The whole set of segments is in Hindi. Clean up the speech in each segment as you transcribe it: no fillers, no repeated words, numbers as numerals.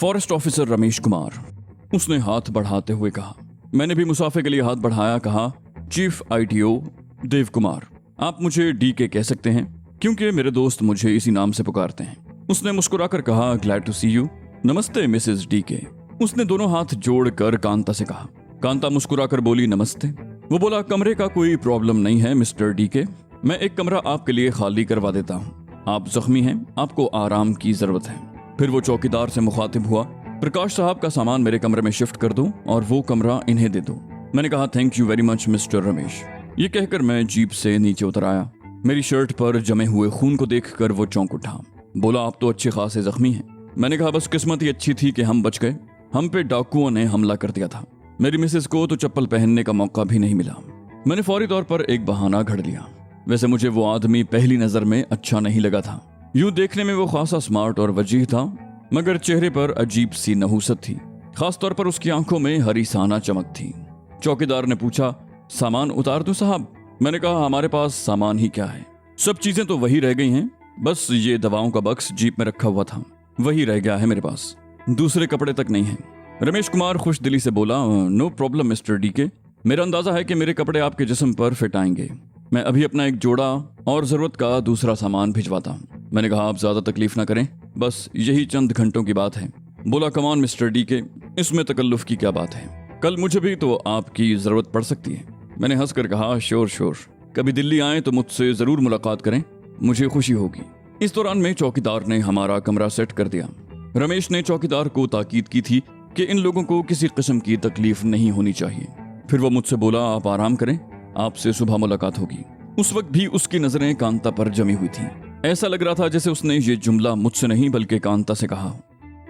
Forest officer Ramesh Kumar. उसने हाथ बढ़ाते हुए कहा। मैंने भी मुसाफे के लिए हाथ बढ़ाया। कहा, चीफ आईटीओ देव कुमार। आप मुझे डीके कह सकते हैं क्योंकि मेरे दोस्त मुझे इसी नाम से पुकारते हैं। उसने मुस्कुराकर कहा, ग्लैड टू सी यू। नमस्ते मिसेस डीके। उसने दोनों हाथ जोड़कर कांता से कहा। कांता मुस्कुराकर बोली, नमस्ते। वो बोला, कमरे का कोई प्रॉब्लम नहीं है मिस्टर डीके, मैं एक कमरा आपके लिए खाली करवा देता हूँ। आप जख्मी हैं, आपको आराम की जरूरत है। फिर वो चौकीदार से मुखातिब हुआ, प्रकाश साहब का सामान मेरे कमरे में शिफ्ट कर दो और वो कमरा इन्हें दे दो। मैंने कहा, thank you very much mister Ramesh. ये कहकर मैं जीप से नीचे उतर आया। मेरी शर्ट पर जमे हुए खून को देखकर वो चौंक उठा। बोला, आप तो अच्छे खासे जख्मी हैं। मैंने कहा, बस किस्मत ही अच्छी थी कि हम बच गए। हम पे डाकुओं ने हमला कर दिया था। मेरी मिसेस को तो चप्पल पहनने का मौका भी नहीं मिला। मैंने फौरी तौर पर एक बहाना घड़ लिया। वैसे मुझे वो आदमी पहली नजर में अच्छा नहीं लगा था। यूं देखने में वो खासा स्मार्ट और वजीह था, मगर चेहरे पर अजीब सी नहूसत थी। खासतौर पर उसकी आंखों में हरीसाना चमक थी। चौकीदार ने पूछा, सामान उतार दूं साहब? मैंने कहा, हमारे पास सामान ही क्या है, सब चीजें तो वही रह गई हैं। बस ये दवाओं का बक्स जीप में रखा हुआ था, वही रह गया है मेरे पास, दूसरे कपड़े तक नहीं है। रमेश कुमार खुश दिली से बोला, नो प्रॉब्लम मिस्टर डीके, मेरा अंदाजा है कि मेरे कपड़े आपके जिस्म पर फिट आएंगे। मैं अभी अपना एक जोड़ा और जरूरत का दूसरा सामान भिजवाता हूँ। मैंने कहा, आप ज्यादा तकलीफ ना करें, बस यही चंद घंटों की बात है। बोला, कम ऑन मिस्टर डीके, इसमें तकल्लुफ की क्या बात है, कल मुझे भी तो आपकी जरूरत पड़ सकती है। मैंने हंसकर कहा, श्योर श्योर, कभी दिल्ली आए तो मुझसे जरूर मुलाकात करें, मुझे खुशी होगी। इस दौरान में चौकीदार ने हमारा कमरा सेट कर दिया। रमेश ने चौकीदार को ताकीद की थी कि इन लोगों को किसी किस्म की तकलीफ नहीं होनी चाहिए। फिर वो मुझसे बोला, आप आराम करें, आपसे सुबह मुलाकात होगी। उस वक्त भी उसकी नजरें कांता पर जमी हुई थी। ऐसा लग रहा था जैसे उसने ये जुमला मुझसे नहीं बल्कि कांता से कहा।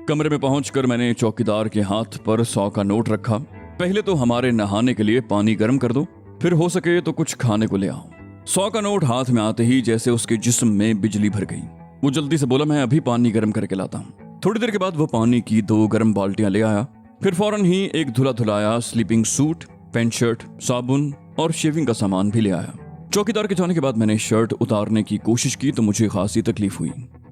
कमरे में पहुंचकर मैंने चौकीदार के हाथ पर 100 का नोट रखा। पहले तो हमारे नहाने के लिए पानी गर्म कर दो, फिर हो सके तो कुछ खाने को ले आओ। 100 का नोट हाथ में आते ही जैसे उसके जिस्म में बिजली भर गई। वो जल्दी से बोला, मैं अभी पानी गर्म करके लाता हूँ। थोड़ी देर के बाद वो पानी की 2 गर्म बाल्टियां ले आया। फिर फौरन ही एक धुला धुलाया स्लीपिंग सूट, पैंट शर्ट, साबुन और शेविंग का सामान भी ले आया। चौकीदार के जाने के बाद मैंने शर्ट उतारने की कोशिश की तो मुझे खासी तकलीफ हुई।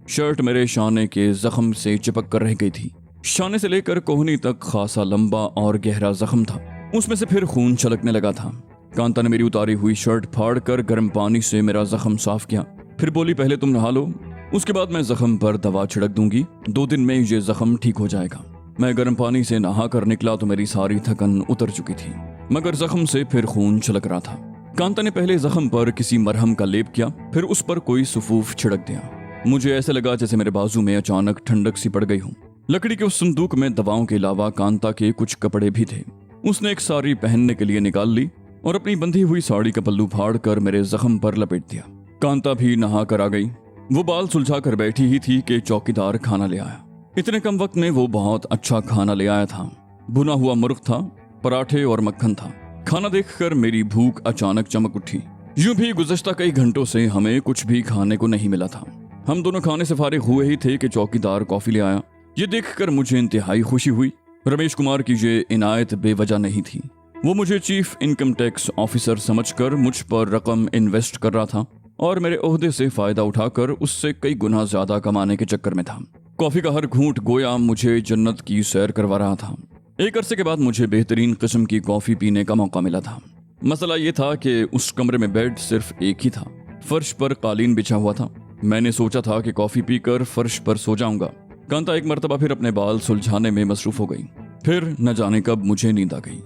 शर्ट मेरे शाने के जख्म से चिपक कर रह गई थी। शाने से लेकर कोहनी तक खासा लंबा और गहरा जख्म था, उसमें से फिर खून छलकने लगा था। कांता ने मेरी उतारी हुई शर्ट फाड़ कर गर्म पानी से मेरा जख्म साफ किया। फिर बोली, पहले तुम नहा लो, उसके बाद मैं जख्म पर दवा छिड़क दूंगी, 2 दिन में ये जख्म ठीक हो जाएगा। मैं गर्म पानी से नहा कर निकला तो मेरी सारी थकन उतर चुकी थी, मगर जख्म से फिर खून छलक रहा था। कांता ने पहले जख्म पर किसी मरहम का लेप किया, फिर उस पर कोई सुफूफ छिड़क दिया। मुझे ऐसे लगा जैसे मेरे बाजू में अचानक ठंडक सी पड़ गई हो। लकड़ी के उस संदूक में दवाओं के अलावा कांता के कुछ कपड़े भी थे। उसने एक साड़ी पहनने के लिए निकाल ली और अपनी बंधी हुई साड़ी का पल्लू फाड़ कर मेरे जख्म पर लपेट दिया। कांता भी नहा कर आ गई। वो बाल सुलझा कर बैठी ही थी कि चौकीदार खाना ले आया। इतने कम वक्त में वो बहुत अच्छा खाना ले आया था। भुना हुआ मुर्ग था, पराठे और मक्खन था। खाना देखकर मेरी भूख अचानक चमक उठी। यूं भी गुज़श्ता कई घंटों से हमें कुछ भी खाने को नहीं मिला था। हम दोनों खाने से फारिग हुए ही थे कि चौकीदार कॉफी ले आया। ये देखकर मुझे इंतहाई खुशी हुई। रमेश कुमार की ये इनायत बेवजह नहीं थी। वो मुझे चीफ इनकम टैक्स ऑफिसर समझकर मुझ पर रकम इन्वेस्ट कर रहा था और मेरे ओहदे से फायदा उठाकर उससे कई गुना ज्यादा कमाने के चक्कर में था। कॉफी का हर घूंट गोया मुझे जन्नत की सैर करवा रहा था। एक अरसे के बाद मुझे बेहतरीन किस्म की कॉफी पीने का मौका मिला था। मसला ये था कि उस कमरे में बेड सिर्फ एक ही था। फर्श पर कालीन बिछा हुआ था। मैंने सोचा था कि कॉफी पीकर फर्श पर सो जाऊंगा। कांता एक मर्तबा फिर अपने बाल सुलझाने में मसरूफ हो गई। फिर न जाने कब मुझे नींद आ गई।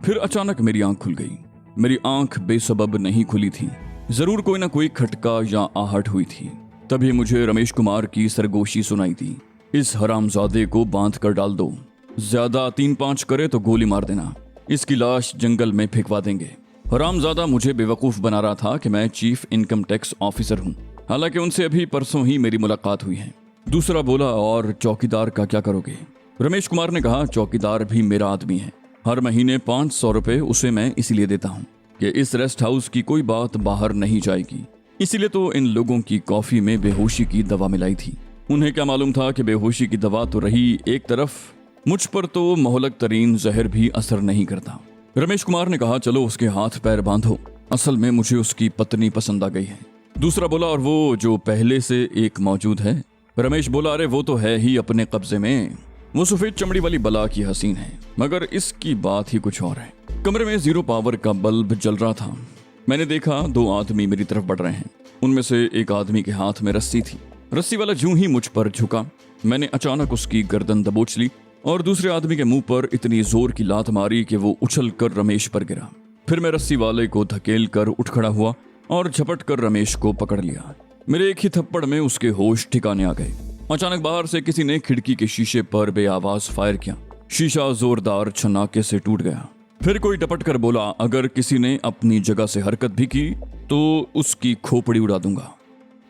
फिर अचानक मेरी आंख खुल गई। मेरी आंख बेसबब नहीं खुली थी, जरूर कोई ना कोई खटका या आहट हुई थी। तभी मुझे रमेश कुमार की सरगोशी सुनाई दी, इस हरामजादे को बांध कर डाल दो, ज्यादा 3-5 करे तो गोली मार देना, इसकी लाश जंगल में फेंकवा देंगे। हरामजादा मुझे बेवकूफ बना रहा था कि मैं चीफ इनकम टैक्स ऑफिसर हूँ, हालांकि उनसे अभी परसों ही मेरी मुलाकात हुई है। दूसरा बोला, और चौकीदार का क्या करोगे? रमेश कुमार ने कहा, चौकीदार भी मेरा आदमी है। हर महीने 500 रुपए उसे मैं इसीलिए देता हूँ कि इस रेस्ट हाउस की कोई बात बाहर नहीं जाएगी। इसीलिए तो इन लोगों की कॉफी में बेहोशी की दवा मिलाई थी। उन्हें क्या मालूम था कि बेहोशी की दवा तो रही एक तरफ, मुझ पर तो मोहलक तरीन जहर भी असर नहीं करता। रमेश कुमार ने कहा, चलो उसके हाथ पैर बांधो, असल में मुझे उसकी पत्नी पसंद आ गई है। दूसरा बोला, और वो जो पहले से एक मौजूद है? रमेश बोला, अरे वो तो है ही अपने कब्जे में, वो सफेद चमड़ी वाली बला की हसीन है, मगर इसकी बात ही कुछ और है। कमरे में 0 पावर का बल्ब जल रहा था। मैंने देखा 2 आदमी मेरी तरफ बढ़ रहे हैं। उनमें से एक आदमी के हाथ में रस्सी थी। रस्सी वाला यूं ही मुझ पर झुका, मैंने अचानक उसकी गर्दन दबोच ली और दूसरे आदमी के मुंह पर इतनी जोर की लात मारी कि वो उछल कर रमेश पर गिरा। फिर मैं रस्सी वाले को धकेल कर उठ खड़ा हुआ और झपट कर रमेश को पकड़ लिया। मेरे एक ही थप्पड़ में उसके होश ठिकाने आ गए। अचानक बाहर से किसी ने खिड़की के शीशे पर बेआवाज फायर किया। शीशा जोरदार छनाके से टूट गया। फिर कोई टपट कर बोला, अगर किसी ने अपनी जगह से हरकत भी की तो उसकी खोपड़ी उड़ा दूंगा।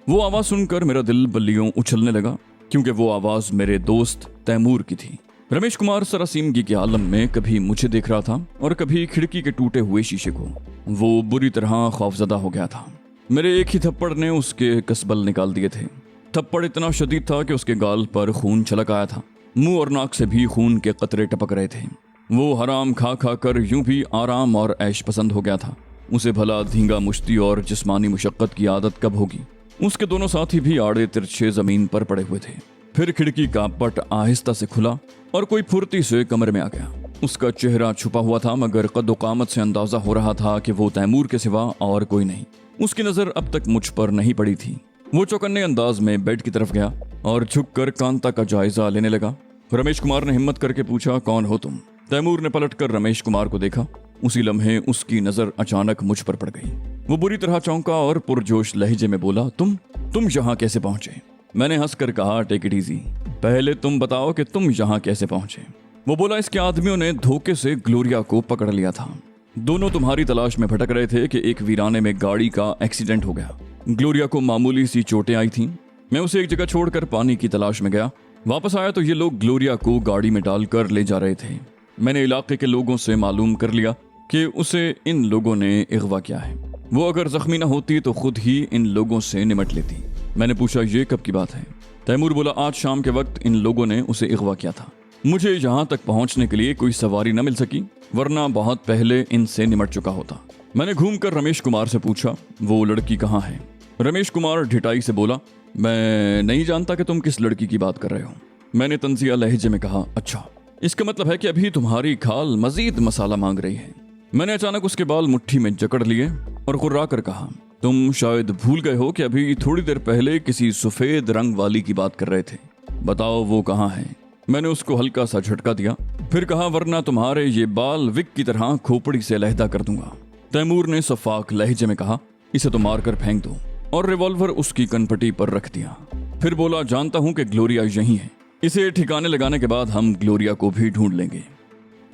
वो आवाज सुनकर मेरा दिल बल्लियों उछलने लगा, क्योंकि वो आवाज मेरे दोस्त तैमूर की थी। रमेश कुमार सरासीमगी के आलम में कभी मुझे देख रहा था और कभी खिड़की के टूटे हुए शीशे को। वो बुरी तरह खौफजदा हो गया था। मेरे एक ही थप्पड़ ने उसके कसबल निकाल दिए थे। थप्पड़ इतना शदीद था कि उसके गाल पर खून छलक आया था। मुंह और नाक से भी खून के कतरे टपक रहे थे। वो हराम खा खा कर यूं भी आराम और ऐश पसंद हो गया था। उसे भला धींगा मुश्ती और जिस्मानी मुशक्कत की आदत कब होगी। उसके दोनों साथी भी आड़े तिरछे जमीन पर पड़े हुए थे। फिर खिड़की का पट आहिस्ता से खुला और कोई फुर्ती से कमरे में आ गया। उसका चेहरा छुपा हुआ था, मगर कद्दो-कामत से अंदाजा हो रहा था कि वो तैमूर के सिवा और कोई नहीं। उसकी नजर अब तक मुझ पर नहीं पड़ी थी। वो चौकन्ने अंदाज में बेड की तरफ गया और झुककर कांता का जायजा लेने लगा। रमेश कुमार ने हिम्मत करके पूछा, कौन हो तुम? तैमूर ने पलटकर रमेश कुमार को देखा। उसी लम्हे उसकी नजर अचानक मुझ पर पड़ गई। वो बुरी तरह चौंका और पुरजोश लहजे में बोला, तुम यहाँ कैसे पहुंचे? मैंने हंसकर कहा, टेक इट इजी, पहले तुम बताओ कि तुम यहाँ कैसे पहुंचे। वो बोला, इसके आदमियों ने धोखे से ग्लोरिया को पकड़ लिया था। दोनों तुम्हारी तलाश में भटक रहे थे कि एक वीराने में गाड़ी का एक्सीडेंट हो गया। ग्लोरिया को मामूली सी चोटें आई थीं। मैं उसे एक जगह छोड़कर पानी की तलाश में गया। वापस आया तो ये लोग ग्लोरिया को गाड़ी में डालकर ले जा रहे थे। मैंने इलाके के लोगों से मालूम कर लिया कि उसे इन लोगों ने अगवा किया है। वो अगर जख्मी न होती तो खुद ही इन लोगों से निमट लेती। मैंने पूछा, ये कब की बात है? तैमूर बोला, आज शाम के वक्त इन लोगों ने उसे अगवा किया था। मुझे यहाँ तक पहुँचने के लिए कोई सवारी न मिल सकी, वरना बहुत पहले इनसे निमट चुका होता। मैंने घूमकर रमेश कुमार से पूछा, वो लड़की कहाँ है? रमेश कुमार ढिठाई से बोला, मैं नहीं जानता कि तुम किस लड़की की बात कर रहे हो। मैंने तंजिया लहजे में कहा, अच्छा, इसका मतलब है कि अभी तुम्हारी खाल मजीद मसाला मांग रही है। मैंने अचानक उसके बाल मुट्ठी में जकड़ लिए और गुर्रा कर कहा, तुम शायद भूल गए हो कि अभी थोड़ी देर पहले किसी सफेद रंग वाली की बात कर रहे थे। बताओ वो कहाँ है? मैंने उसको हल्का सा झटका दिया, फिर कहा, वरना तुम्हारे ये बाल विक की तरह खोपड़ी से अलहदा कर दूंगा। तैमूर ने सफाक लहजे में कहा, इसे तो मारकर फेंक दो, और रिवॉल्वर उसकी कनपटी पर रख दिया। फिर बोला, जानता हूं कि ग्लोरिया यहीं है। इसे ठिकाने लगाने के बाद हम ग्लोरिया को भी ढूंढ लेंगे।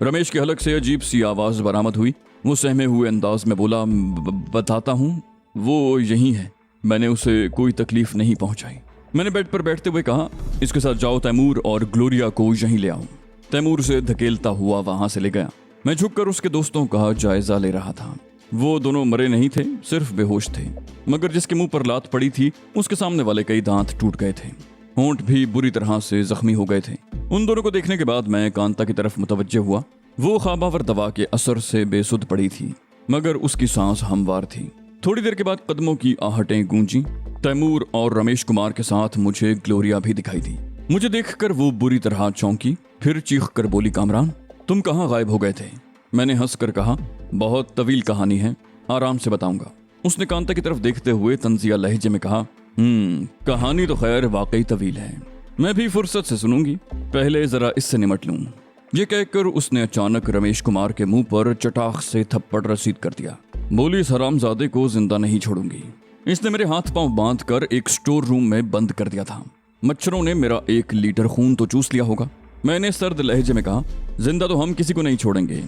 रमेश के हलक से अजीब सी आवाज बरामद हुई। वो सहमे हुए अंदाज में बोला, बताता हूं, वो यहीं है। मैंने उसे कोई तकलीफ नहीं पहुंचाई। मैंने बेड पर बैठते हुए कहा, इसके साथ जाओ तैमूर और ग्लोरिया को यहीं ले आओ। तैमूर उसे धकेलता हुआ वहां से ले गया। मैं झुककर उसके दोस्तों का जायजा ले रहा था। वो दोनों मरे नहीं थे, सिर्फ बेहोश थे, मगर जिसके मुंह पर लात पड़ी थी उसके सामने वाले कई दांत टूट गए थे। होंठ भी बुरी तरह से जख्मी हो गए थे। उन दोनों को देखने के बाद मैं कांता की तरफ मुतवज्जे हुआ। वो ख्वाबावर दवा के असर से बेसुध पड़ी थी, मगर उसकी सांस हमवार थी। थोड़ी देर के बाद कदमों की आहटें गूंजी। तैमूर और रमेश कुमार के साथ मुझे ग्लोरिया भी दिखाई दी। मुझे देखकर वो बुरी तरह चौंकी, फिर चीख कर बोली, कामरान, तुम कहाँ गायब हो गए थे? मैंने हंसकर कहा, बहुत तवील कहानी है, आराम से बताऊंगा। उसने कांता की तरफ देखते हुए तंजिया लहजे में कहा, कहानी तो खैर वाकई तवील है, मैं भी फुर्सत से सुनूंगी, पहले जरा इससे निमट लूं। ये कहकर उसने अचानक रमेश कुमार के मुंह पर चटाख से थप्पड़ रसीद कर दिया। बोली, इस हरामजादे को जिंदा नहीं छोड़ूंगी। इसने मेरे हाथ पांव बांध कर एक स्टोर रूम में बंद कर दिया था। मच्छरों ने मेरा 1 लीटर खून तो चूस लिया होगा। मैंने सर्द लहजे में कहा, जिंदा तो हम किसी को नहीं छोड़ेंगे,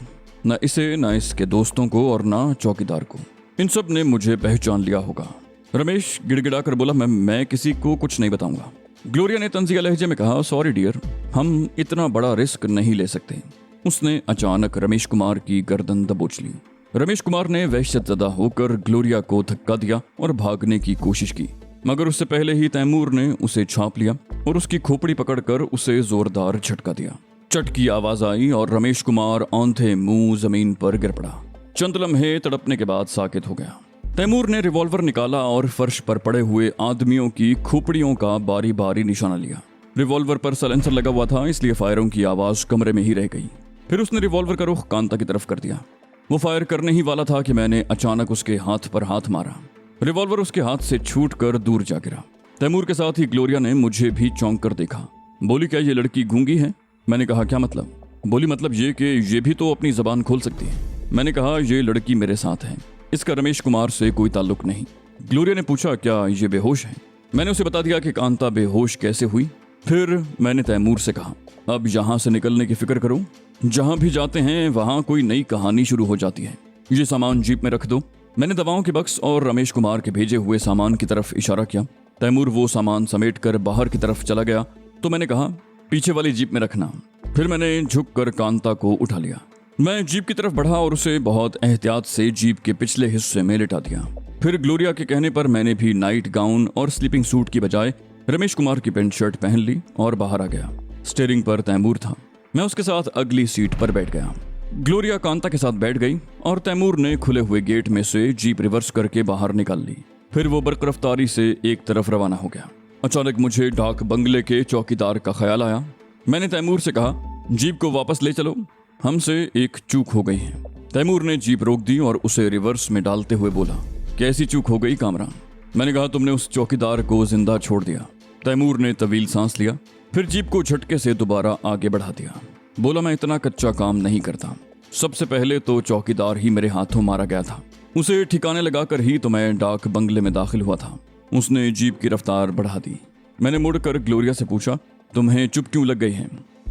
न इसे, न इसके दोस्तों को, और न चौकीदार को। इन सब ने मुझे पहचान लिया होगा। रमेश गिड़गिड़ा कर बोला, मैं किसी को कुछ नहीं बताऊंगा। ग्लोरिया ने तंजिया लहजे में कहा, सॉरी डियर, हम इतना बड़ा रिस्क नहीं ले सकते। उसने अचानक रमेश कुमार की गर्दन दबोच ली। रमेश कुमार ने वहशतज़दा होकर ग्लोरिया को धक्का दिया और भागने की कोशिश की, मगर उससे पहले ही तैमूर ने उसे छाप लिया और उसकी खोपड़ी पकड़कर उसे जोरदार झटका दिया। चट की आवाज आई और रमेश कुमार औंधे मुंह जमीन पर गिर पड़ा। चंद लम्हे तड़पने के बाद साकित हो गया। तैमूर ने रिवॉल्वर निकाला और फर्श पर पड़े हुए आदमियों की खोपड़ियों का बारी बारी निशाना लिया। रिवॉल्वर पर साइलेंसर लगा हुआ था, इसलिए फायरों की आवाज कमरे में ही रह गई। फिर उसने रिवॉल्वर का रुख कांता की तरफ कर दिया। वो फायर करने ही वाला था कि मैंने अचानक उसके हाथ पर हाथ मारा। रिवॉल्वर उसके हाथ से छूट कर दूर जा गिरा। तैमूर के साथ ही ग्लोरिया ने मुझे भी चौंक कर देखा। बोली, क्या ये लड़की गूंगी है? मैंने कहा, क्या मतलब? बोली, मतलब ये कि ये भी तो अपनी जबान खोल सकती है। मैंने कहा, ये लड़की मेरे साथ है, इसका रमेश कुमार से कोई ताल्लुक नहीं। ग्लोरिया ने पूछा, क्या ये बेहोश है? मैंने उसे बता दिया कि कांता बेहोश कैसे हुई। फिर मैंने तैमूर से कहा, अब यहाँ से निकलने की फिक्र करो, जहाँ भी जाते हैं वहाँ कोई नई कहानी शुरू हो जाती है। ये सामान जीप में रख दो। मैंने दवाओं के बक्स और रमेश कुमार के भेजे हुए सामान की तरफ इशारा किया। तैमूर वो सामान समेट कर बाहर की तरफ चला गया तो मैंने कहा, पीछे वाली जीप में रखना। फिर मैंने झुककर कांता को उठा लिया। मैं जीप की तरफ बढ़ा और उसे बहुत एहतियात से जीप के पिछले हिस्से में लिटा दिया। फिर ग्लोरिया के कहने पर मैंने भी नाइट गाउन और स्लीपिंग सूट की बजाय रमेश कुमार की पेंट शर्ट पहन ली और बाहर आ गया। स्टीयरिंग पर तैमूर था। मैं उसके साथ अगली सीट पर बैठ गया। ग्लोरिया कांता के साथ बैठ गई और तैमूर ने खुले हुए गेट में से जीप रिवर्स करके बाहर निकाल ली। फिर वो बर्क रफ्तारी से एक तरफ रवाना हो गया। अचानक मुझे डाक बंगले के चौकीदार का ख्याल आया। मैंने तैमूर से कहा, जीप को वापस ले चलो, हमसे एक चूक हो गई है। तैमूर ने जीप रोक दी और उसे रिवर्स में डालते हुए बोला, कैसी चूक हो गई कामरान? मैंने कहा, तुमने उस चौकीदार को जिंदा छोड़ दिया। तैमूर ने तवील सांस लिया, फिर जीप को झटके से दोबारा आगे बढ़ा दिया। बोला, मैं इतना कच्चा काम नहीं करता। सबसे पहले तो चौकीदार ही मेरे हाथों मारा गया था। उसे ठिकाने लगाकर ही तो मैं डाक बंगले में दाखिल हुआ था। उसने जीप की रफ्तार बढ़ा दी। मैंने मुड़कर ग्लोरिया से पूछा, तुम्हें चुप क्यों लग गई है?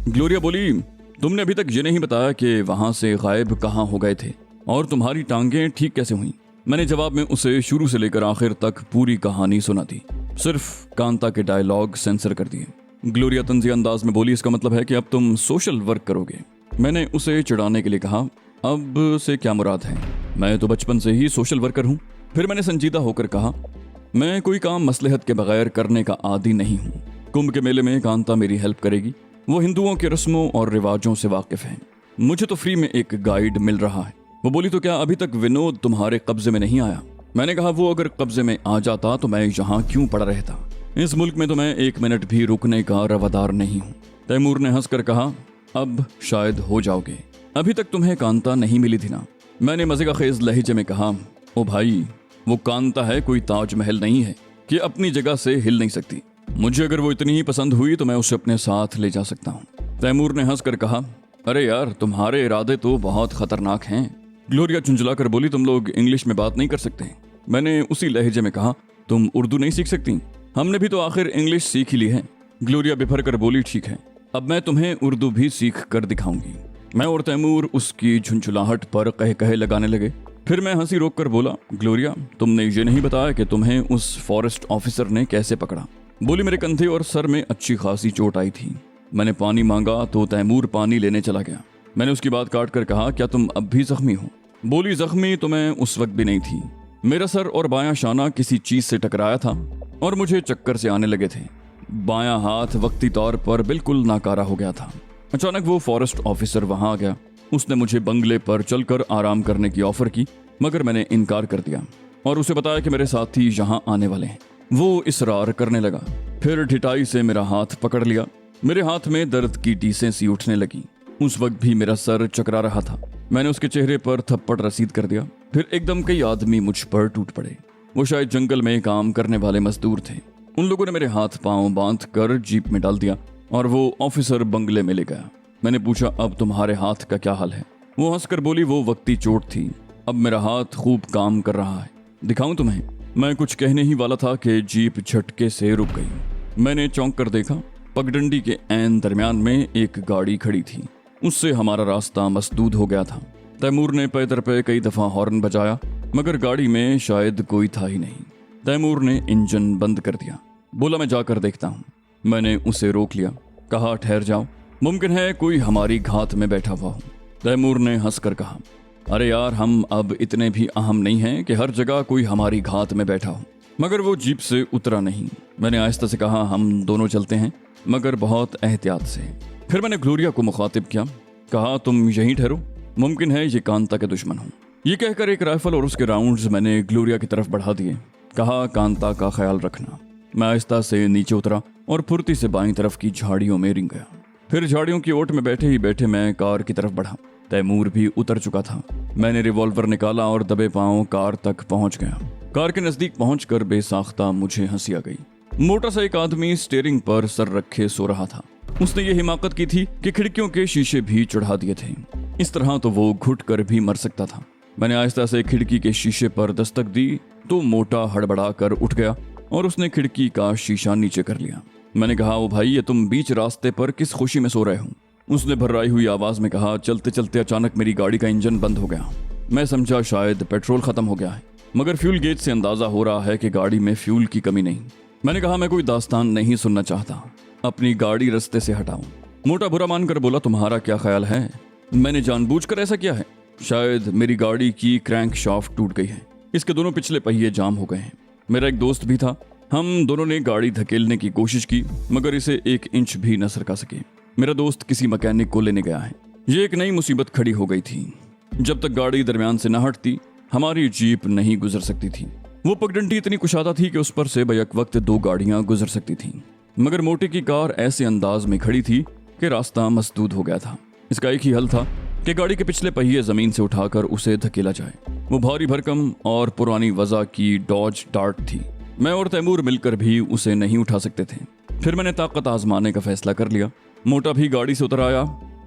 ग्लोरिया बोली, तुमने अभी तक ये नहीं बताया कि वहां से गायब कहाँ हो गए थे और तुम्हारी टांगें ठीक कैसे हुई। मैंने जवाब में उसे शुरू से लेकर आखिर तक पूरी कहानी सुना दी, सिर्फ कांता के डायलॉग सेंसर कर दिए। ग्लोरिया तंजी अंदाज में बोली, इसका मतलब है कि अब तुम सोशल वर्क करोगे? मैंने उसे चिढ़ाने के लिए कहा, अब से क्या मुराद है? मैं तो बचपन से ही सोशल वर्कर हूँ। फिर मैंने संजीदा होकर कहा, मैं कोई काम मसलहत के बगैर करने का आदी नहीं हूँ। कुंभ के मेले में कांता मेरी हेल्प करेगी। वो हिंदुओं के रस्मों और रिवाजों से वाकिफ है। मुझे तो फ्री में एक गाइड मिल रहा है। वो बोली, तो क्या अभी तक विनोद तुम्हारे कब्जे में नहीं आया? मैंने कहा, वो अगर कब्जे में आ जाता तो मैं यहाँ क्यों पड़ा रहता? इस मुल्क में तो मैं एक मिनट भी रुकने का रवादार नहीं हूँ। तैमूर ने हंसकर कहा, अब शायद हो जाओगे। अभी तक तुम्हें कांता नहीं मिली थी ना? मैंने मजे का खेज लहजे में कहा, ओ भाई, वो कांता है, कोई ताजमहल नहीं है कि अपनी जगह से हिल नहीं सकती। मुझे अगर वो इतनी ही पसंद हुई तो मैं उसे अपने साथ ले जा सकता हूँ। तैमूर ने हंसकर कहा, अरे यार, तुम्हारे इरादे तो बहुत खतरनाक हैं। ग्लोरिया झुंझला कर बोली, तुम लोग इंग्लिश में बात नहीं कर सकते? मैंने उसी लहजे में कहा, तुम उर्दू नहीं सीख सकती? हमने भी तो आखिर इंग्लिश सीख ही ली है। ग्लोरिया बिफर कर बोली, ठीक है, अब मैं तुम्हें उर्दू भी सीख कर दिखाऊंगी। मैं और तैमूर उसकी झुंझुलाहट पर कह कहे लगाने लगे। फिर मैं हंसी रोक कर बोला, ग्लोरिया, तुमने ये नहीं बताया कि तुम्हें उस फॉरेस्ट ऑफिसर ने कैसे पकड़ा? बोली, मेरे कंधे और सर में अच्छी खासी चोट आई थी। मैंने पानी मांगा तो तैमूर पानी लेने चला गया। मैंने उसकी बात काट कर कहा, क्या तुम अब भी जख्मी हो? बोली, जख्मी तो मैं उस वक्त भी नहीं थी। मेरा सर और बायां शाना किसी चीज से टकराया था और मुझे चक्कर से आने लगे थे। बायां हाथ वक्ती तौर पर बिल्कुल नाकारा हो गया था। अचानक वो फॉरेस्ट ऑफिसर वहां आ गया। उसने मुझे बंगले पर चलकर आराम करने की ऑफर की, मगर मैंने इनकार कर दिया और उसे बताया कि मेरे साथी यहाँ आने वाले हैं। वो इसरार करने लगा। फिर ढिठाई से मेरा हाथ पकड़ लिया। मेरे हाथ में दर्द की टीसें सी उठने लगी। उस वक्त भी मेरा सर चकरा रहा था। मैंने उसके चेहरे पर थप्पड़ रसीद कर दिया। फिर एकदम कई आदमी मुझ पर टूट पड़े। वो शायद जंगल में काम करने वाले मजदूर थे। उन लोगों ने मेरे हाथ पांव बांध कर जीप में डाल दिया और वो ऑफिसर बंगले में ले गया। मैंने पूछा, अब तुम्हारे हाथ का क्या हाल है? वो हंसकर बोली, वो वक्ती चोट थी, अब मेरा हाथ खूब काम कर रहा है। दिखाऊं तुम्हें? मैं कुछ कहने ही वाला था कि जीप झटके से रुक गई। मैंने चौंक कर देखा, पगडंडी के ऐन दरमियान में एक गाड़ी खड़ी थी। उससे हमारा रास्ता मसदूद हो गया था। तैमूर ने पैदर पे कई दफा हॉर्न बजाया, मगर गाड़ी में शायद कोई था ही नहीं। तैमूर ने इंजन बंद कर दिया। बोला, मैं जाकर देखता हूँ। मैंने उसे रोक लिया, कहा, ठहर जाओ, मुमकिन है कोई हमारी घात में बैठा हुआ हो। तैमूर ने हंसकर कहा, अरे यार, हम अब इतने भी अहम नहीं हैं कि हर जगह कोई हमारी घात में बैठा हो। मगर वो जीप से उतरा नहीं। मैंने आहिस्ता से कहा, हम दोनों चलते हैं, मगर बहुत एहतियात से। फिर मैंने ग्लोरिया को मुखातिब किया, कहा, तुम यहीं ठहरो, मुमकिन है ये कांता के दुश्मन हो। ये कहकर एक राइफल और उसके राउंड्स मैंने ग्लोरिया की तरफ बढ़ा दिए। कहा, कांता का ख्याल रखना। मैं आहिस्ता से नीचे उतरा और फुर्ती से बाईं तरफ की झाड़ियों में रिंग गया। फिर झाड़ियों की ओट में बैठे ही बैठे मैं कार की तरफ बढ़ा। तैमूर भी उतर चुका था। मैंने रिवॉल्वर निकाला और दबे पांव कार तक पहुंच गया। कार के नजदीक पहुंचकर बेसाख्ता मुझे हंसी आ गई। मोटा सा एक आदमी स्टीयरिंग पर सर रखे सो रहा था। उसने ये हिमाकत की थी कि खिड़कियों के शीशे भी चढ़ा दिए थे। इस तरह तो वो घुट कर भी मर सकता था। मैंने आहिस्ता से खिड़की के शीशे पर दस्तक दी तो मोटा हड़बड़ा कर उठ गया और उसने खिड़की का शीशा नीचे कर लिया। मैंने कहा, ओ भाई, ये तुम बीच रास्ते पर किस खुशी में सो रहे हो? उसने भर्राई हुई आवाज में कहा, चलते चलते अचानक मेरी गाड़ी का इंजन बंद हो गया। मैं समझा शायद पेट्रोल खत्म हो गया है, मगर फ्यूल गेज से अंदाजा हो रहा है कि गाड़ी में फ्यूल की कमी नहीं। मैंने कहा, मैं कोई दास्तान नहीं सुनना चाहता, अपनी गाड़ी रास्ते से हटाओ। मोटा बुरा मानकर बोला, तुम्हारा क्या ख्याल है, मैंने जानबूझकर ऐसा किया है? शायद मेरी गाड़ी की क्रैंक शाफ्ट टूट गई है, इसके दोनों पिछले पहिए जाम हो गए हैं। मेरा एक दोस्त भी था, हम दोनों ने गाड़ी धकेलने की कोशिश की मगर इसे 1 इंच भी न सरका सके। मेरा दोस्त किसी मैकेनिक को लेने गया है। ये एक नई मुसीबत खड़ी हो गई थी। जब तक गाड़ी दरमियान से न हटती हमारी जीप नहीं गुजर सकती थी। वो पगडंडी इतनी कुशादा थी कि उस पर से बैक वक्त 2 गाड़ियां गुजर सकती थीं, मगर मोटे की कार ऐसे अंदाज में खड़ी थी कि रास्ता मसदूद हो गया था। इसका एक ही हल था कि गाड़ी के पिछले पहिए जमीन से उठाकर उसे धकेला जाए। वो भारी भरकम और पुरानी वजह की डॉज डार्ट थी। मैं और तैमूर मिलकर भी उसे नहीं उठा सकते थे। फिर मैंने ताकत आजमाने का फैसला कर लिया। मोटा भी गाड़ी से उतर आया।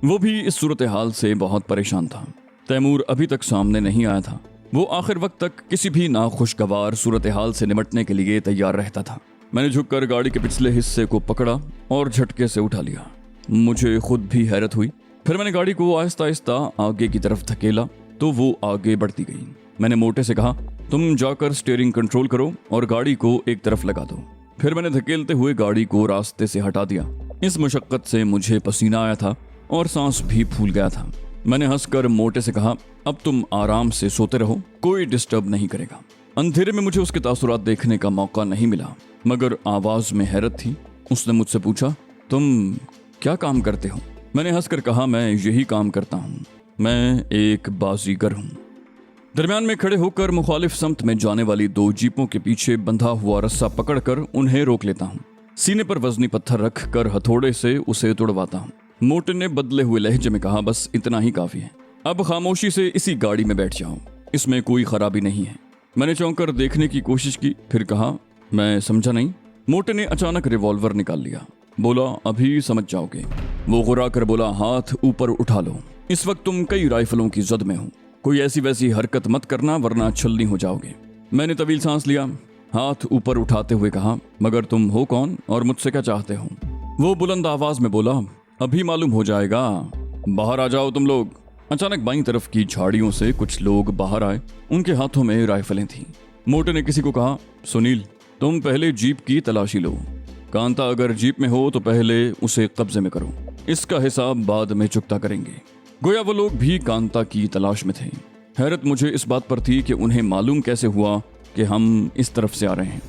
वो भी इस सूरत हाल से बहुत परेशान था। तैमूर अभी तक सामने नहीं आया था। वो आखिर वक्त तक किसी भी नाखुशगवार सूरत हाल से निपटने के लिए तैयार रहता था। मैंने झुककर गाड़ी के पिछले हिस्से को पकड़ा और झटके से उठा लिया। मुझे खुद भी हैरत हुई। फिर मैंने गाड़ी को आहिस्ता आहिस्ता आगे की तरफ धकेला तो वो आगे बढ़ती गई। मैंने मोटे से कहा, तुम जाकर स्टीयरिंग कंट्रोल करो और गाड़ी को एक तरफ लगा दो। फिर मैंने धकेलते हुए गाड़ी को रास्ते से हटा दिया। इस मुशक्कत से मुझे पसीना आया था और सांस भी फूल गया था। मैंने हंसकर मोटे से कहा, अब तुम आराम से सोते रहो, कोई डिस्टर्ब नहीं करेगा। अंधेरे में मुझे उसके तासुरात देखने का मौका नहीं मिला, मगर आवाज में हैरत थी। उसने मुझसे पूछा, तुम क्या काम करते हो? मैंने हंसकर कहा, मैं यही काम करता हूँ, मैं एक बाजीगर हूँ। दरमियान में खड़े होकर मुखालिफ समत में जाने वाली 2 जीपों के पीछे बंधा हुआ रस्सा पकड़कर उन्हें रोक लेता हूँ। सीने पर वजनी पत्थर रख कर हथौड़े से उसे तुड़वाता हूँ। मोटे ने बदले हुए लहजे में कहा, बस इतना ही काफी है, अब खामोशी से इसी गाड़ी में बैठ जाओ, इसमें कोई खराबी नहीं है। मैंने चौंक कर देखने की कोशिश की, फिर कहा, मैं समझा नहीं। मोटे ने अचानक रिवॉल्वर निकाल लिया। बोला, अभी समझ जाओगे। वो गुर्रा कर बोला, हाथ ऊपर उठा लो, इस वक्त तुम कई राइफलों की जद में हो, कोई ऐसी वैसी हरकत मत करना वरना छलनी हो जाओगे। मैंने तवील सांस लिया, हाथ ऊपर उठाते हुए कहा, मगर तुम हो कौन और मुझसे क्या चाहते हो? वो बुलंद आवाज में बोला, अभी मालूम हो जाएगा, बाहर आ जाओ तुम लोग। अचानक बाईं तरफ की झाड़ियों से कुछ लोग बाहर आए। उनके हाथों में राइफलें थीं। मोटे ने किसी को कहा, सुनील, तुम पहले जीप की तलाशी लो। कांता अगर जीप में हो तो पहले उसे कब्जे में करो, इसका हिसाब बाद में चुकता करेंगे। गोया वो लोग भी कांता की तलाश में थे। हैरत मुझे इस बात पर थी कि उन्हें मालूम कैसे हुआ कि हम इस तरफ से आ रहे हैं।